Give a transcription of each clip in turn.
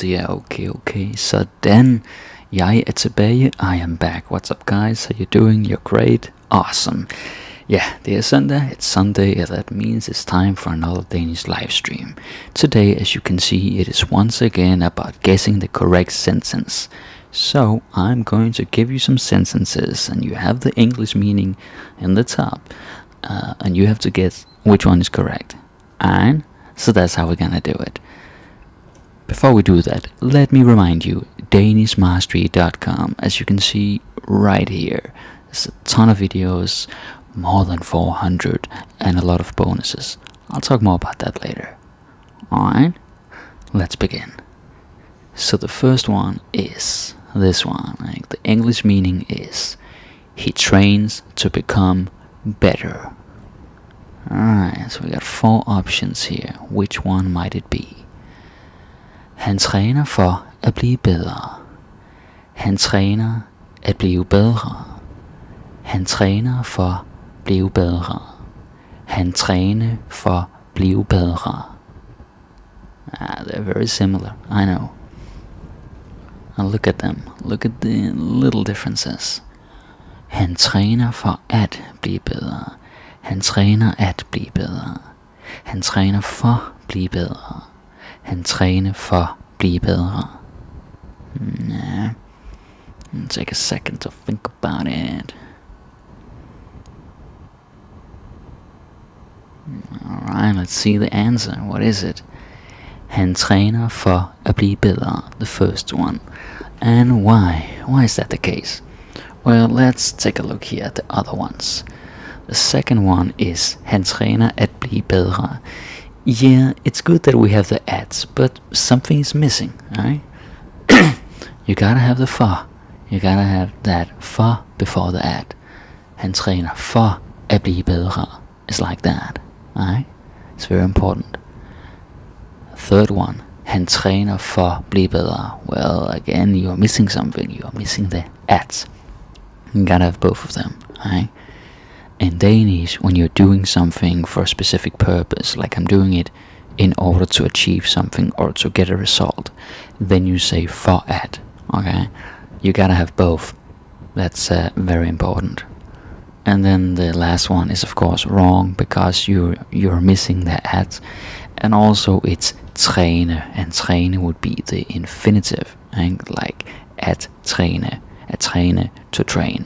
Ja, okay. Sådan. Jeg er tilbage. I am back. What's up, guys? How you doing? You're great. Awesome. Yeah, det er Sunday. It's Sunday, and that means it's time for another Danish live stream. Today, as you can see, it is once again about guessing the correct sentence. So, I'm going to give you some sentences, and you have the English meaning in the top, and you have to guess which one is correct. And so that's how we're gonna do it. Before we do that, let me remind you, danishmastery.com, as you can see right here, there's a ton of videos, more than 400, and a lot of bonuses. I'll talk more about that later. Alright, let's begin. So the first one is this one. Like, the English meaning is, he trains to become better. Alright, so we got 4 options here. Which one might it be? Han træner for at blive bedre. Han træner at blive bedre. Han træner for at blive bedre. Han træner for at blive bedre. They're very similar, I know. And look at them. Look at the little differences. Han træner for at blive bedre. Han træner at blive bedre. Han træner for at blive bedre. Han træner for at blive bedre. Nah. Take a second to think about it. Alright, let's see the answer. What is it? Han træner for at blive bedre. The first one. And why? Why is that the case? Well, let's take a look here at the other ones. The second one is han træner at blive bedre. Yeah, it's good that we have the ads, but something is missing, right? You gotta have the for. You gotta have that for before the ad. Han træner for at blive bedre. It's like that, right? It's very important. Third one, han træner for at blive bedre. Well, again, you're missing something. You're missing the ads. You gotta have both of them, right? In Danish, when you're doing something for a specific purpose, like I'm doing it in order to achieve something or to get a result, then you say for at, okay? You gotta have both. That's very important. And then the last one is of course wrong, because you're missing the at, and also it's træne, and træne would be the infinitive, and like at træne to train.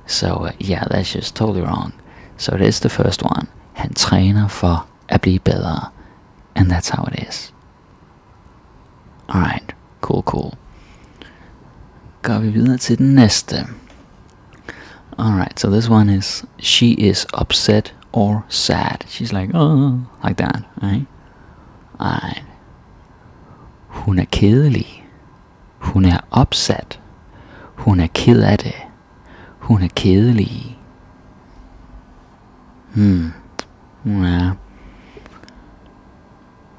So yeah, that's just totally wrong. So it is the first one. Han træner for at blive bedre. And that's how it is. Alright, cool. Går vi videre til den næste. Alright, so this one is, she is upset or sad. She's like, oh, like that, right? Alright. Hun er kedelig. Hun er upset. Hun er ked af det. Hun er kedelig. Ja.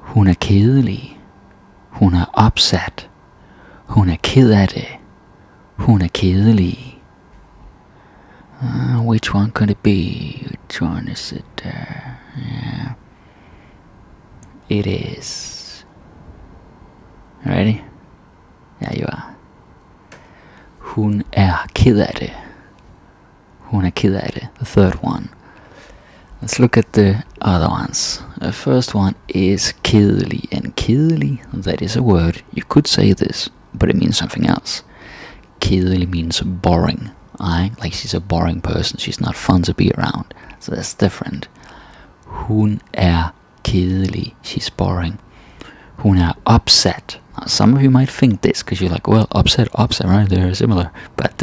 Hun er kedelig. Hun er upset. Hun er ked af det. Hun er kedelig. Which one could it be? Which one is it? Yeah. It is. Ready? Yeah, you are. Hun er ked af det. Hun er ked af det. The third one. Let's look at the other ones. The first one is kedelig, and kedelig, that is a word. You could say this, but it means something else. Kedelig means boring, right? Like she's a boring person, she's not fun to be around. So that's different. Hun er kedelig, she's boring. Hun er upset. Now, some of you might think this, because you're like, well, upset, right? They're similar. But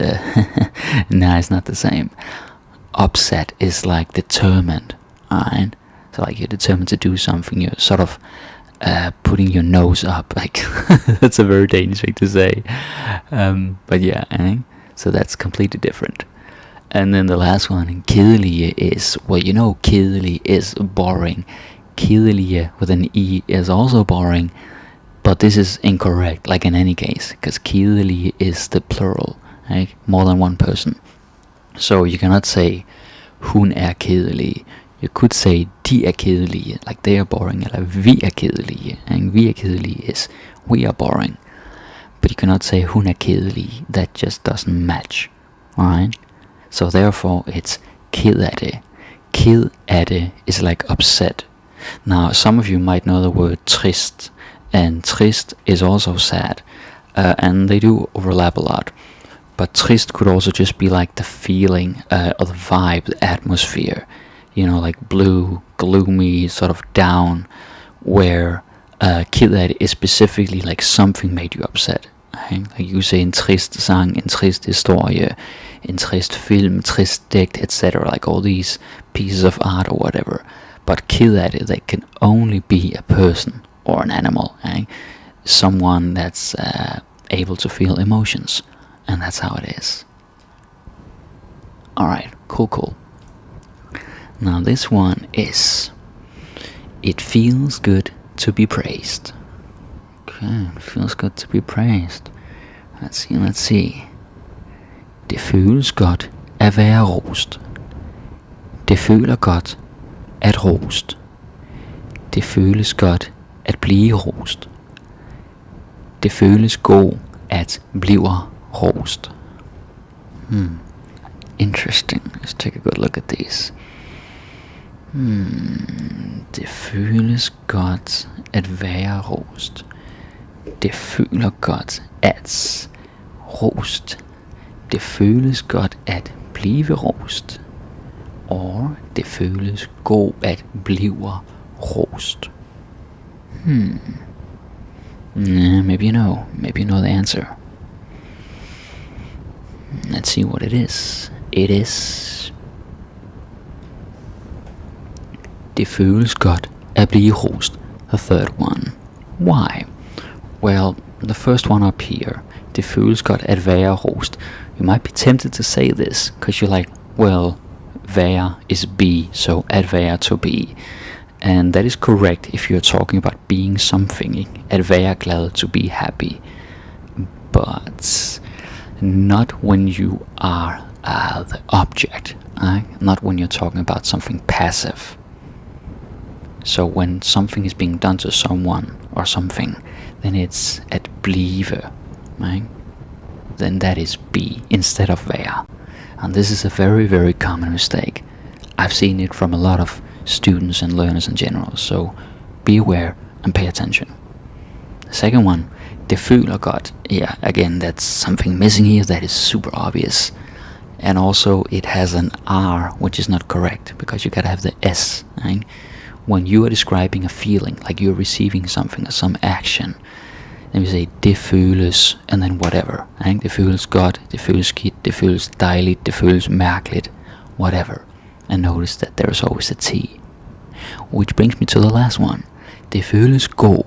no, it's not the same. Upset is like determined, alright? So like you're determined to do something, you're sort of putting your nose up, like that's a very Danish thing to say. But yeah, so that's completely different. And then the last one, kedelig, is, well, you know, kedelig is boring. Kedelig with an E is also boring, but this is incorrect, like in any case, because kedelig is the plural, right? More than one person. So you cannot say hun er kedelig. You could say de er kedelige, like they are boring, eller vi er kedelige. And vi er kedelige is We are boring. But you cannot say hun er kedelig. That just doesn't match. Alright? So therefore it's ked af det. Ked af det is like upset. Now some of you might know the word trist. And trist is also sad. And they do overlap a lot. But trist could also just be like the feeling, or the vibe, the atmosphere. You know, like blue, gloomy, sort of down. Where ked af det is specifically like something made you upset. Right? Like you say en trist sang, en trist historie, en trist film, trist digt, etc. Like all these pieces of art or whatever. But ked af det, they can only be a person or an animal. Right? Someone that's able to feel emotions. And that's how it is. Alright, cool. Now this one is, it feels good to be praised. Okay, it feels good to be praised. Let's see. Det føles godt at være rost. Det føler godt at rost. Det føles godt at blive rost. Det føles god at bliver rost. Interesting. Let's take a good look at these. Det føles godt at være rost. Det føler godt at rost. Det føles godt at blive rost. Og det føles god at blive rost. Maybe you know the answer. Let's see what it is. It is, det føles godt at blive rost. The third one. Why? Well, the first one up here, det føles godt at være rost. You might be tempted to say this, because you're like, well, være is be, so at være to be. And that is correct if you're talking about being something. At være glad, to be happy. But not when you are the object. Not when you're talking about something passive. So when something is being done to someone or something, then it's at blive. Right? Then that is be instead of være. And this is a very, very common mistake. I've seen it from a lot of students and learners in general. So be aware and pay attention. The second one, det føler godt. Yeah, again, that's something missing here that is super obvious. And also it has an R, which is not correct, because you gotta have the S. Right? When you are describing a feeling, like you're receiving something or some action, then you say det føles, and then whatever. Right? Det føles godt, det føles skidt, det føles dejligt, det føles mærkeligt, whatever. And notice that there's always a T. Which brings me to the last one. Det føles god.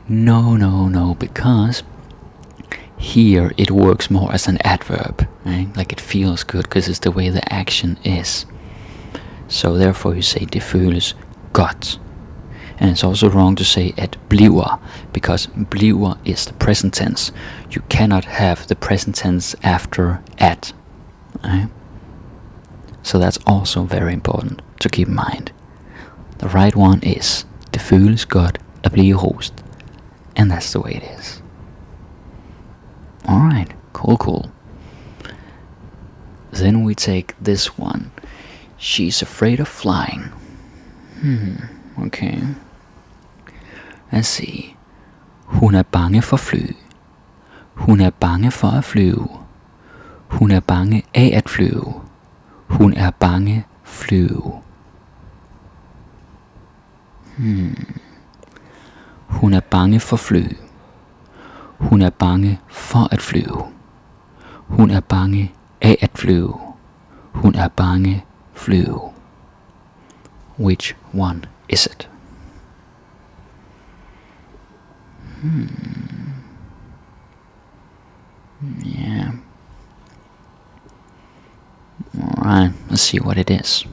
No, because here it works more as an adverb, right? Like it feels good because it's the way the action is. So therefore you say det føles godt. And it's also wrong to say at bliver, because bliver is the present tense. You cannot have the present tense after at. Right? So that's also very important to keep in mind. The right one is det føles godt at blive rost. And that's the way it is. Alright, cool. Then we take this one. She's afraid of flying. Okay. Let's see. Hun er bange for fly. Hun er bange for at flyve. Hun er bange af at flyve. Hun er bange flyve. Hun er bange for fly. Hun er bange for at flyve. Hun er bange af at flyve. Hun er bange flyve. Which one is it? Yeah. Alright, let's see what it is.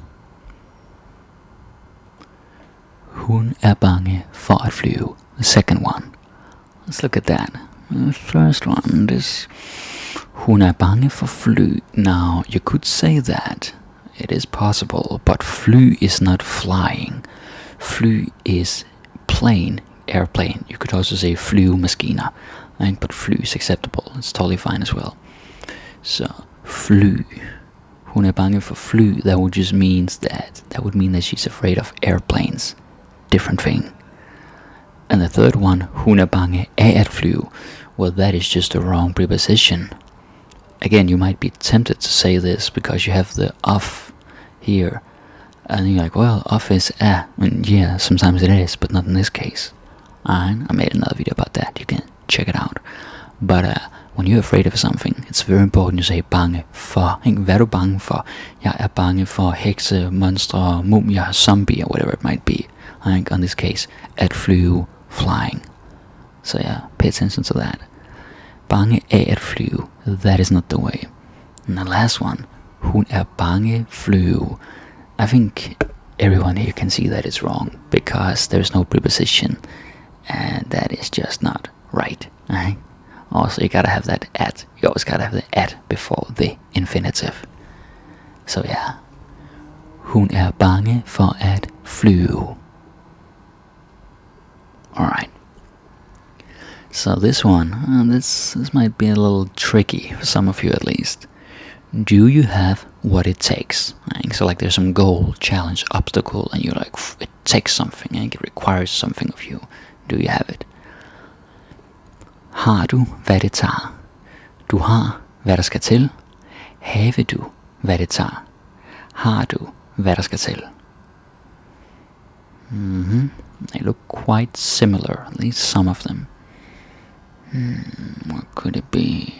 Hun er bange for at flyve. The second one. Let's look at that. The first one, this hun er bange for fly. Now, you could say that. It is possible, but fly is not flying. Fly is plane, airplane. You could also say flyvemaskiner, right? But fly is acceptable. It's totally fine as well. So fly. Hun er bange for fly. That would just means that would mean that she's afraid of airplanes. Different thing. And the third one, hun er bange af at flyve. Well, that is just a wrong preposition. Again, you might be tempted to say this because you have the of here. And you're like, well, of is a. And yeah, sometimes it is, but not in this case. I made another video about that. You can check it out. But when you're afraid of something, it's very important to say bange for. Hvad er du bange for? Jeg er bange for hekse, monstre, mumier, zombie, or whatever it might be. In this case, at flyve, flying. So yeah, pay attention to that. Bange af at flyve. That is not the way. And the last one, hun er bange flyve. I think everyone here can see that it's wrong because there's no preposition, and that is just not right. Right? Also, you gotta have that at. You always gotta have the at before the infinitive. So yeah, hun er bange for at flyve. Alright. So this one, this might be a little tricky for some of you at least. Do you have what it takes? Right? So like there's some goal, challenge, obstacle, and you're like, it takes something, and it requires something of you. Do you have it? Har du, hvad det tager? Du har, hvad der skal til. Have du, hvad det tager? Har du, hvad der skal til? They look quite similar, at least some of them. What could it be?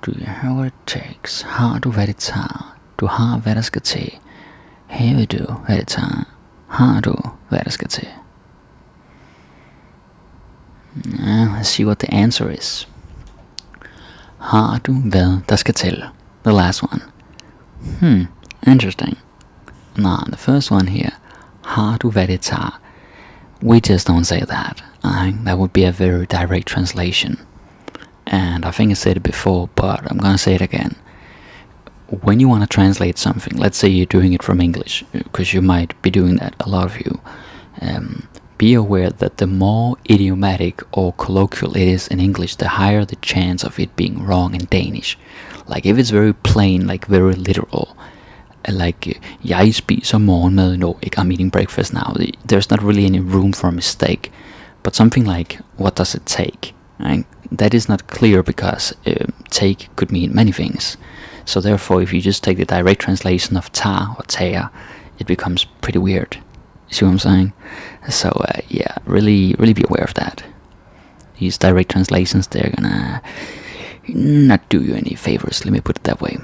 Do you have what it takes? Har du, hvad det tager? Du har, hvad der skal til. Have du, hvad det tager? Har du, hvad der skal til? Let's see what the answer is. Har du, hvad der skal til? The last one. Interesting. Now, the first one here. Har du, hvad det tager? We just don't say that. I think that would be a very direct translation. And I think I said it before, but I'm gonna say it again. When you want to translate something, let's say you're doing it from English, because you might be doing that, a lot of you, be aware that the more idiomatic or colloquial it is in English, the higher the chance of it being wrong in Danish. Like if it's very plain, like very literal, like jeg spiser morgenmad, no, I'm eating breakfast now, there's not really any room for a mistake. But something like, what does it take? Right? That is not clear because take could mean many things. So therefore, if you just take the direct translation of ta or tea, it becomes pretty weird. You see what I'm saying? So yeah, really be aware of that. These direct translations, they're gonna not do you any favors, let me put it that way.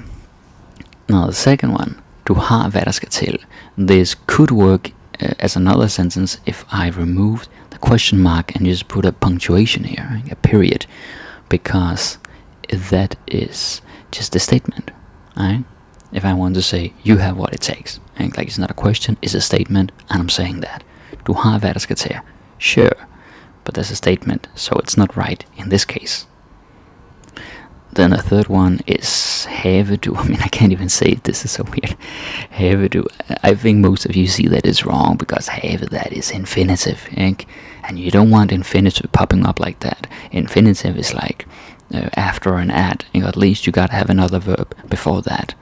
Now the second one, du har hvad der skal til. This could work as another sentence if I removed the question mark and just put a punctuation here, a period, because that is just a statement, right? If I want to say, you have what it takes, and like it's not a question, it's a statement, and I'm saying that. Du har hvad der skal til. Sure, but that's a statement, so it's not right in this case. Then the third one is have du. I mean, I can't even say it, this is so weird. Have du. I think most of you see that is wrong, because have, that is infinitive, and you don't want infinitive popping up like that. Infinitive is like after an at, at least you gotta have another verb before that.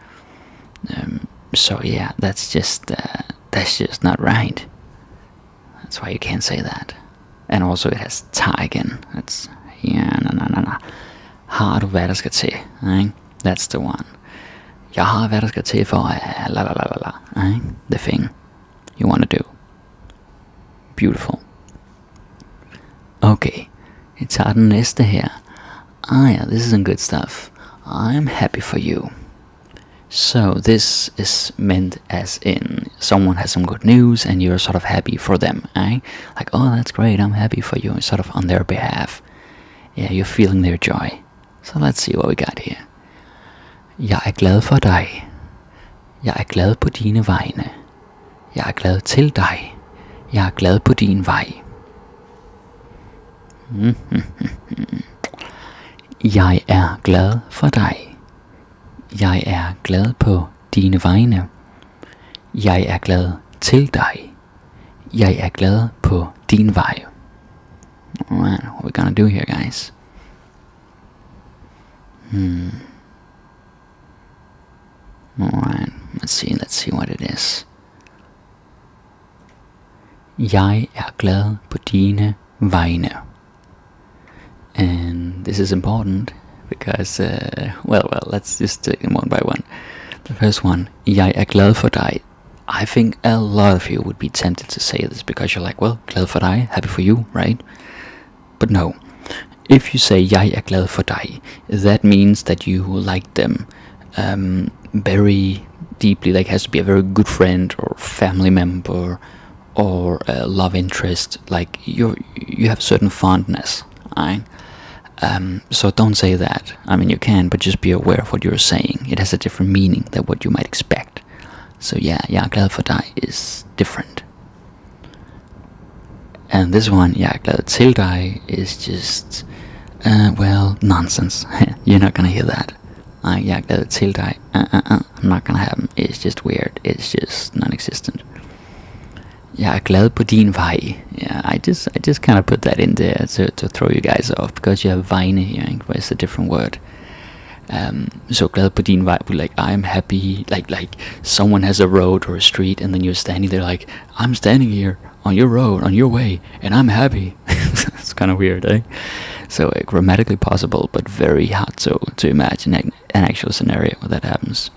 So yeah, that's just not right. That's why you can't say that. And also it has ta again. That's no. Har du hvad der skal til? Right? That's the one. Jeg har hvad der skal til for la la la la la. Right? The thing you want to do. Beautiful. Okay, jeg tager den næste her. Yeah, this is some good stuff. I'm happy for you. So this is meant as in someone has some good news and you're sort of happy for them, right? Like, oh, that's great, I'm happy for you, sort of on their behalf. Yeah, you're feeling their joy. So let's see what we got here. Jeg er glad for dig. Jeg er glad på dine vegne. Jeg er glad til dig. Jeg er glad på din vej. Jeg er glad for dig. Jeg er glad på dine vegne. Jeg er glad til dig. Jeg er glad på din vej. Alright, what we gonna do here, guys? Alright, let's see what it is. Jeg er glad på dine vegne. And this is important because, well, let's just take them one by one. The first one, jeg er glad for dig. I think a lot of you would be tempted to say this because you're like, well, glad for dig, happy for you, right? But no. If you say, jeg er glad for dig, that means that you like them very deeply. Like, has to be a very good friend or family member or a love interest. Like, you have certain fondness, right? So don't say that. I mean, you can, but just be aware of what you're saying. It has a different meaning than what you might expect. So yeah, jeg er glad for dig is different. And this one, jeg er glad til dig, is just, well, nonsense. You're not gonna hear that. Jeg er glad til dig, not gonna happen. It's just weird. It's just non-existent. Jeg er glad på din vej. Yeah, I just kind of put that in there to throw you guys off, because you have vegne here, where it's a different word. So glad på din vej, like I'm happy, like someone has a road or a street, and then you're standing there like, I'm standing here on your road, on your way, and I'm happy. It's kind of weird, eh? So grammatically possible, but very hard to imagine an actual scenario where that happens.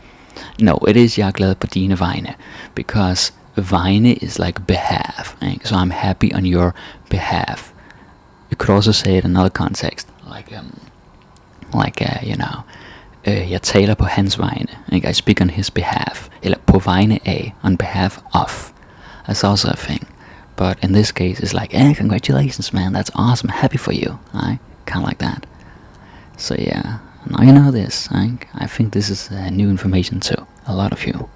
No, it is jeg er glad på dine vegne, because vegne is like behalf, right? So I'm happy on your behalf. You could also say it in another context, jeg taler på hans vegne, I speak on his behalf, eller på vegne af, on behalf of. That's also a thing. But in this case, it's like, hey, congratulations, man, that's awesome, happy for you, right? Kind of like that. So yeah, now you know this, right? I think this is new information to a lot of you.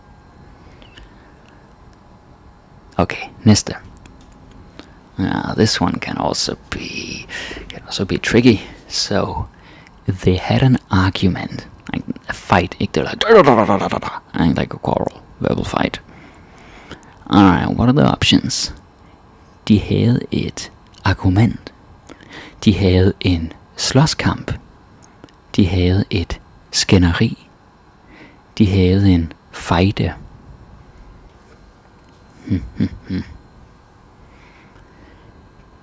Okay, næste. This one can also be tricky. So they had an argument, like a fight. They're like a quarrel, verbal fight. Alright, what are the options? De havde et argument. De havde en slåskamp. De havde et skænderi. De havde en fejde.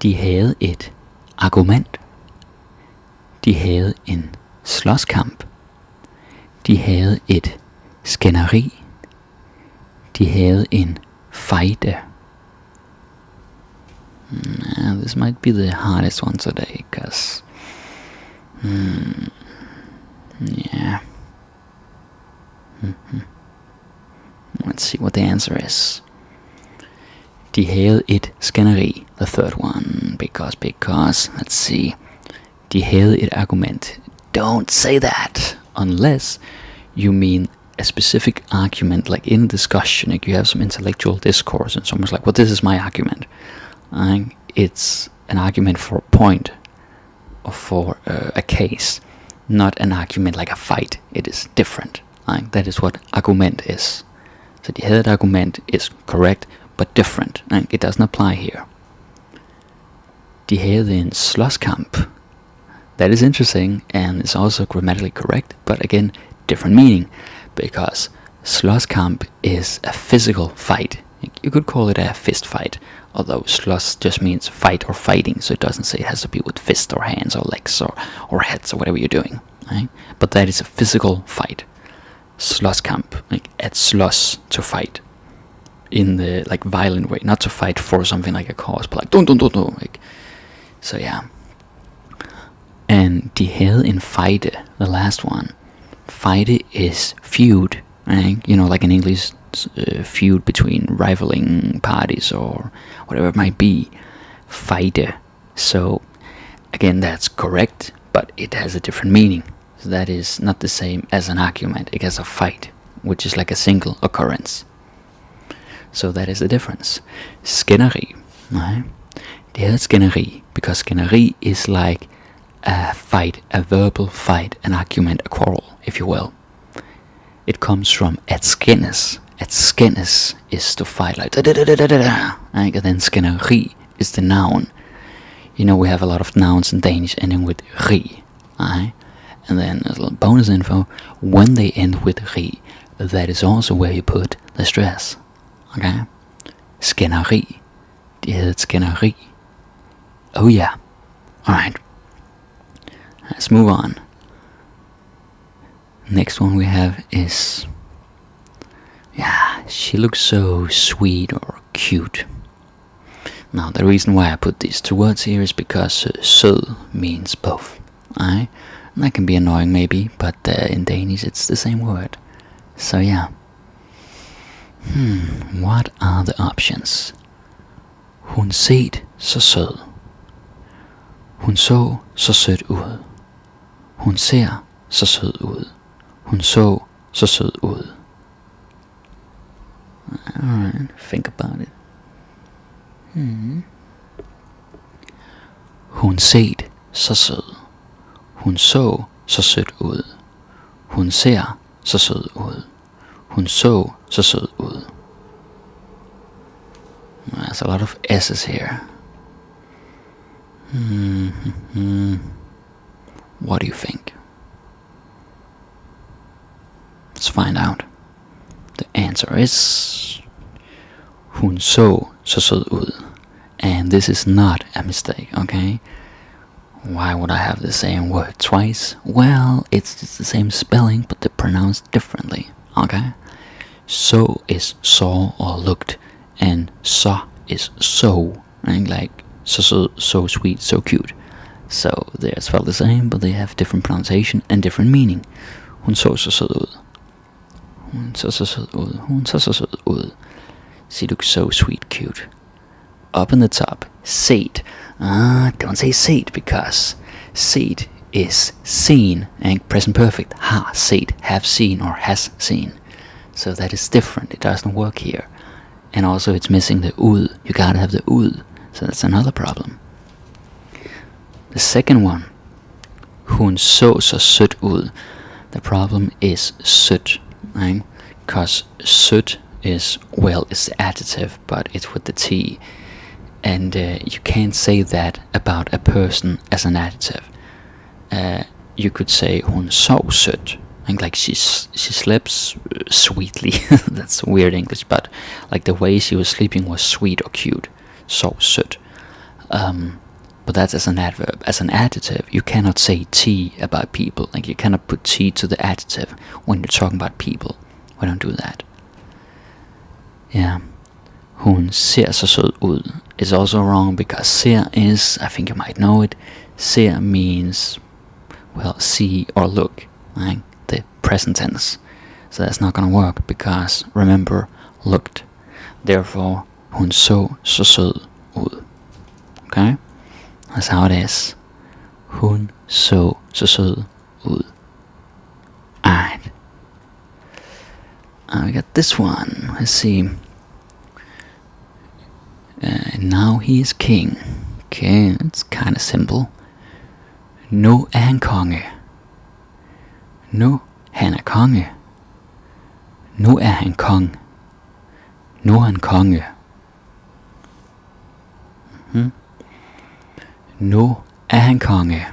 De havde et argument. De havde en slåskamp. De havde et skænderi. De havde en fejde. This might be the hardest one today, cause yeah. Let's see what the answer is. De havde et skænderi, the third one, because, let's see. De havde et argument. Don't say that unless you mean a specific argument, like in discussion, like you have some intellectual discourse and someone's like, well, this is my argument. It's an argument for a point or for a case, not an argument like a fight. It is different. That is what argument is. So de havde et argument is correct, but different. It doesn't apply here. De havde en slåskamp. That is interesting, and it's also grammatically correct, but again, different meaning, because slåskamp is a physical fight. You could call it a fist fight, although slås just means fight or fighting, so it doesn't say it has to be with fists or hands or legs or heads or whatever you're doing, right? But that is a physical fight. Slåskamp, like at slås, to fight, in the like violent way, not to fight for something like a cause, but like don't, like, so yeah. And de havde en fejde, the last one. Fejde is feud, right? You know, like in English, feud between rivaling parties or whatever it might be. Fejde. So again, that's correct, but it has a different meaning. So that is not the same as an argument. It has a fight, which is like a single occurrence. So that is the difference. Skænderi, right? De havde skænderi, because skænderi is like a fight, a verbal fight, an argument, a quarrel, if you will. It comes from at skændes, at skændes is to fight, like da-da-da-da-da-da. And then skænderi is the noun. You know, we have a lot of nouns in Danish ending with ri. And then a little bonus info, when they end with ri, that is also where you put the stress. Okay? Skænderi. Det hedder skænderi. Oh yeah. Alright. Let's move on. Next one we have is, yeah, she looks so sweet or cute. Now the reason why I put these two words here is because sød means both. And that can be annoying maybe, but in Danish it's the same word. So yeah. What are the options? Hun set så sød. Hun så så sød ud. Hun ser så sød ud. Hun så så sød ud. Alright, think about it. Hun set så sød. Hun så så sød ud. Hun ser så sød ud. Hun så så sød ud. There's a lot of S's here. What do you think? Let's find out. The answer is hun så så sød ud. And this is not a mistake, okay? Why would I have the same word twice? Well, it's the same spelling, but they're pronounced differently, okay? So is saw or looked, and så is so, and like so sweet, so cute. So they're spelled the same, but they have different pronunciation and different meaning. Hun så så sød ud. Hun så så sød ud. Hun så så sød ud. She looks so sweet, cute. Up in the top, set. Don't say set, because set is seen, and present perfect. Har set, have seen, or has seen. So that is different. It doesn't work here. And also it's missing the ud. You gotta have the ud. So that's another problem. The second one, hun så så sødt ud. The problem is sødt, right? Because sødt is, well, it's the adjective, but it's with the T. And you can't say that about a person as an adjective. You could say hun sov sødt, like she slept sweetly. That's weird English, but like the way she was sleeping was sweet or cute. Sov sødt. But that's as an adverb. As an adjective, you cannot say T about people. Like you cannot put T to the adjective when you're talking about people. We don't do that. Yeah. Hun ser så sød ud is also wrong, because ser is, I think you might know it, ser means, well, see or look, right? The present tense. So that's not gonna work, because remember, looked. Therefore, hun så så sød ud. Okay? That's how it is. Hun så så sød ud. Alright. We got this one. Let's see. Now he is king. Okay, it's kind of simple. Nu er han konge. Nu han er konge. Nu er han kong. Nu er han konge. Nu er han konge.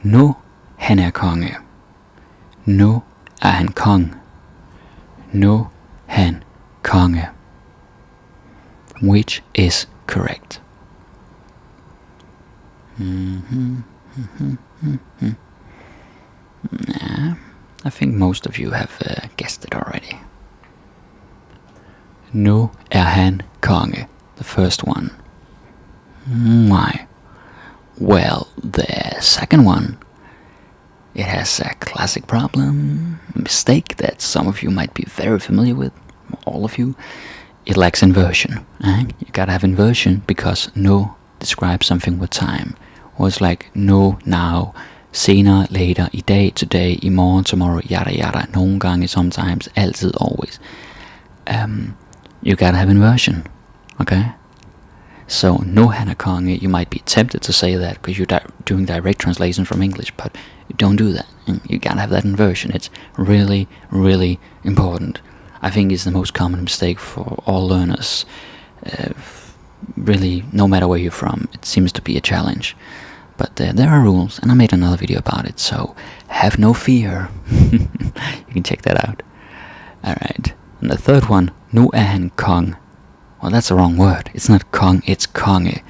Nu han er konge. Nu er han kong. Nu han konge. Which is correct? Nah, I think most of you have guessed it already. Nu er han konge. The first one. Why? Well, the second one, it has a classic problem, mistake that some of you might be very familiar with, all of you. It lacks inversion. You gotta have inversion because no describes something with time. Or it's like no, now, senere, later, i dag, today, i morgen, tomorrow, yada yada, nogle gange, sometimes, altid, always. You gotta have inversion. Okay? So, no han er konge, you might be tempted to say that because you're doing direct translation from English, but don't do that. You gotta have that inversion. It's really, really important. I think is the most common mistake for all learners. Really, no matter where you're from, it seems to be a challenge. But there are rules, and I made another video about it, so have no fear. You can check that out. Alright, and the third one, nu er han kong. Well, that's the wrong word. It's not kong, it's konge.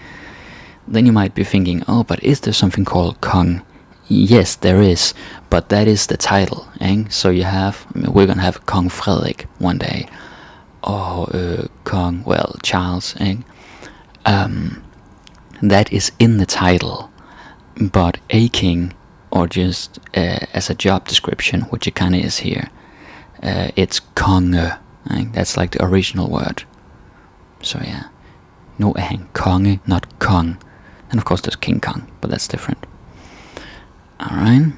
Then you might be thinking, oh, but is there something called kong? Yes, there is, but that is the title, eh? So you have, we're gonna have Kong Frederik one day, or Kong, well, Charles, eh? That is in the title, but a king, or just as a job description, which it kinda is here, it's konge, eh? That's like the original word. So yeah, nu er han konge, not kong. And of course there's King Kong, but that's different. Alright.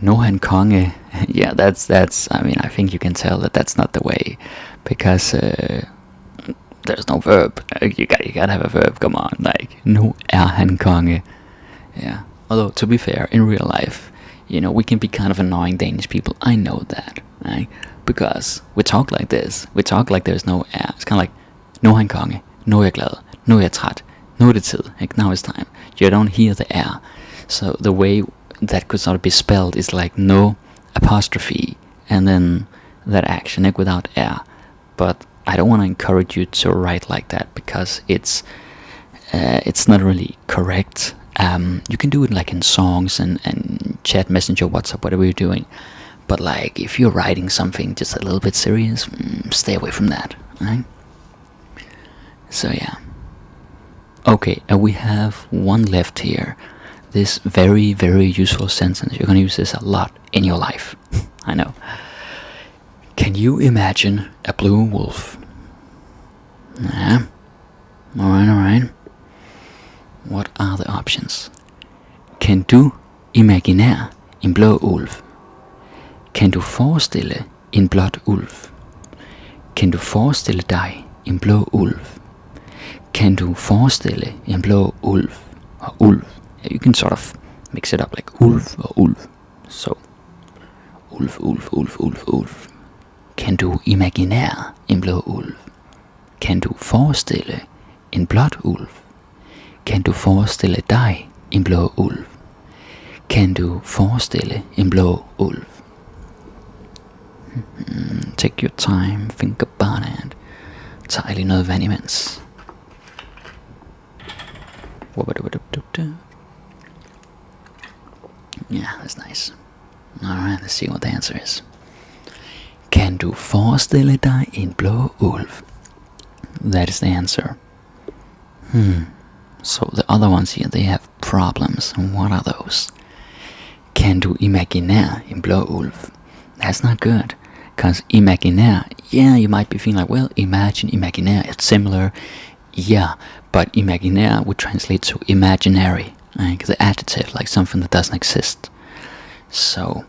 Nu er han konge. Yeah, that's, I mean, I think you can tell that that's not the way. Because there's no verb. You gotta have a verb, come on. Like, nu er han konge. Yeah. Although, to be fair, in real life, you know, we can be kind of annoying Danish people. I know that, right? Because we talk like this. We talk like there's no air. It's kind of like, nu er han konge. Nu er jeg glad. Nu er jeg træt. Nu er det tid. Like, now it's time. You don't hear the air. So the way that could sort of be spelled is like no apostrophe and then that action, like without air. But I don't want to encourage you to write like that because it's not really correct. You can do it like in songs and chat, messenger, WhatsApp, whatever you're doing. But like if you're writing something just a little bit serious, stay away from that, right? So yeah. Okay, and we have one left here. This very, very useful sentence. You're going to use this a lot in your life. I know. Can you imagine a blue wolf? Yeah. Alright. What are the options? Kan du imaginere en blå ulv? Kan du forestille en blåt ulv? Kan du forestille dig en blå ulv? Kan du forestille en blå ulv? Og ulv. You can sort of mix it up like ulv og ulv. So, ulv. Kan du imaginere en blå ulv? Kan du forestille en blåt ulv? Kan du forestille dig en blå ulv? Kan du forestille en blå ulv? Take your time, think about it. Tag lige noget vand imens. Yeah, that's nice. Alright, let's see what the answer is. Kan du forestille dig en blå ulv? That is the answer. So the other ones here, they have problems. And what are those? Kan du imaginere en blå ulv? That's not good. Because imaginere, yeah, you might be feeling like, well, imagine, imaginere, it's similar. Yeah, but imaginere would translate to imaginary. Like the adjective, like something that doesn't exist. So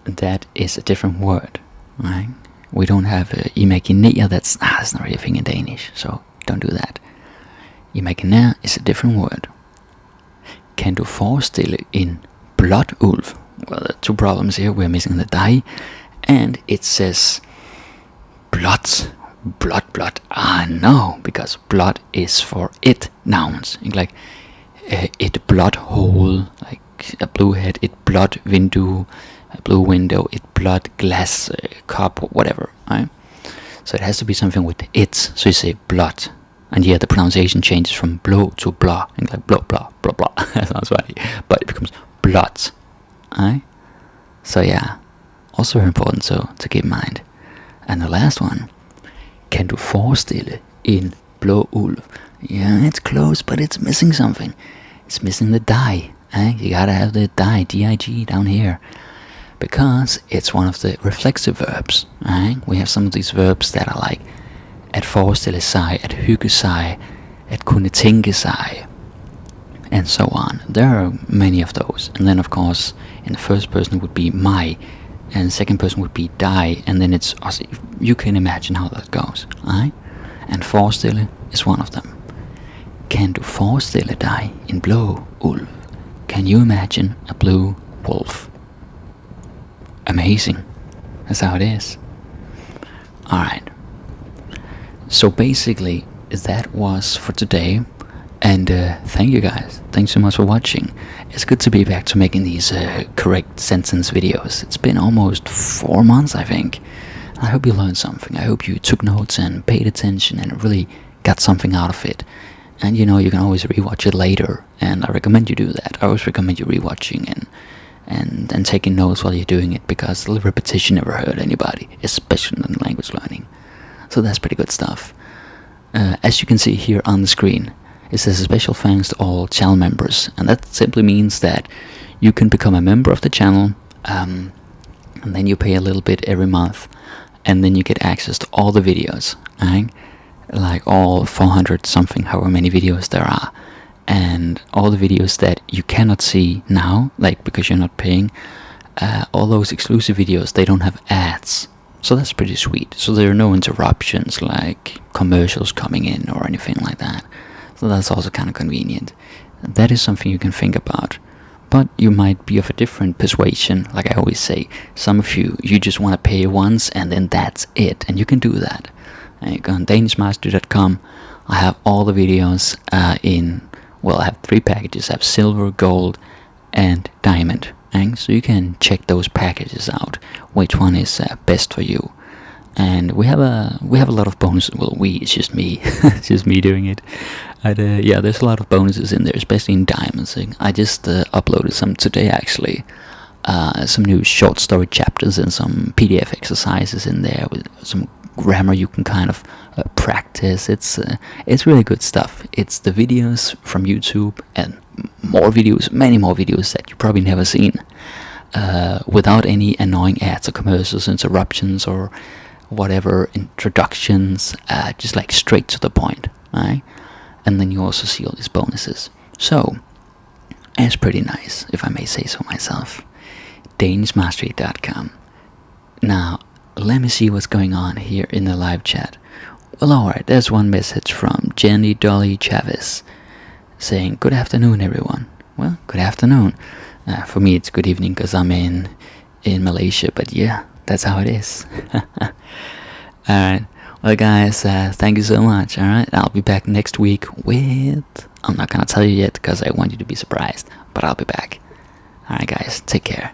that is a different word, right? We don't have imaginere. That's not really a thing in Danish, so don't do that. Imaginere is a different word. Kan du forestille en blåt ulv? Well, there are two problems here. We're missing the die, and it says blot. No, because blot is for it nouns. Like et blåt hole, like a blue head, et blåt vindue, a blue window, et blåt glass cup, whatever, right? So it has to be something with it. So you say blot, and yeah, the pronunciation changes from blå to blah, and like blah blah blah blah. That sounds funny, but it becomes blot, right? So yeah, also very important to keep in mind. And the last one, kan du forestille en blå ulv? Yeah, it's close, but it's missing something. It's missing the die. You gotta have the die, D-I-G, down here. Because it's one of the reflexive verbs. We have some of these verbs that are like at forestille sig, at hygge sig, at kunne tænke sig, and so on. There are many of those. And then of course, in the first person would be mig, and the second person would be die, and then it's also, you can imagine how that goes. And forestille is one of them. Kan du forestille dig en blå ulv? Can you imagine a blue wolf? Amazing. That's how it is. Alright, so basically that was for today. And thank you guys. Thanks so much for watching. It's good to be back to making these correct sentence videos. It's been almost 4 months, I think. I hope you learned something. I hope you took notes and paid attention and really got something out of it. And you know, you can always rewatch it later, and I recommend you do that. I always recommend you rewatching and taking notes while you're doing it, because the repetition never hurt anybody, especially in language learning. So that's pretty good stuff. As you can see here on the screen, it says a special thanks to all channel members, and that simply means that you can become a member of the channel, and then you pay a little bit every month, and then you get access to all the videos, right? Like all 400 something, however many videos there are, and all the videos that you cannot see now, like because you're not paying, all those exclusive videos, they don't have ads. So that's pretty sweet. So there are no interruptions like commercials coming in or anything like that. So that's also kind of convenient. That is something you can think about. But you might be of a different persuasion. Like I always say, some of you just want to pay once and then that's it. And you can do that. And you go on danishmastery.com. I have all the videos I have 3 packages. I have silver, gold, and diamond. And so you can check those packages out. Which one is best for you. And we have a lot of bonuses. Well, it's just me. It's just me doing it. And, yeah, there's a lot of bonuses in there, especially in diamonds. I just uploaded some today, actually. Some new short story chapters and some PDF exercises in there with some grammar you can kind of practice. It's really good stuff. It's the videos from YouTube and more videos, many more videos that you probably never seen, without any annoying ads or commercials, interruptions, or whatever introductions. Just like straight to the point, right? And then you also see all these bonuses. So it's pretty nice, if I may say so myself. danishmastery.com. Now let me see what's going on here in the live chat. Well, alright, there's one message from Jenny Dolly Chavez saying good afternoon everyone. Well, good afternoon. For me it's good evening because I'm in Malaysia, but yeah, that's how it is. Alright, well guys, thank you so much. Alright, I'll be back next week with, I'm not gonna tell you yet because I want you to be surprised, but I'll be back. Alright guys, take care.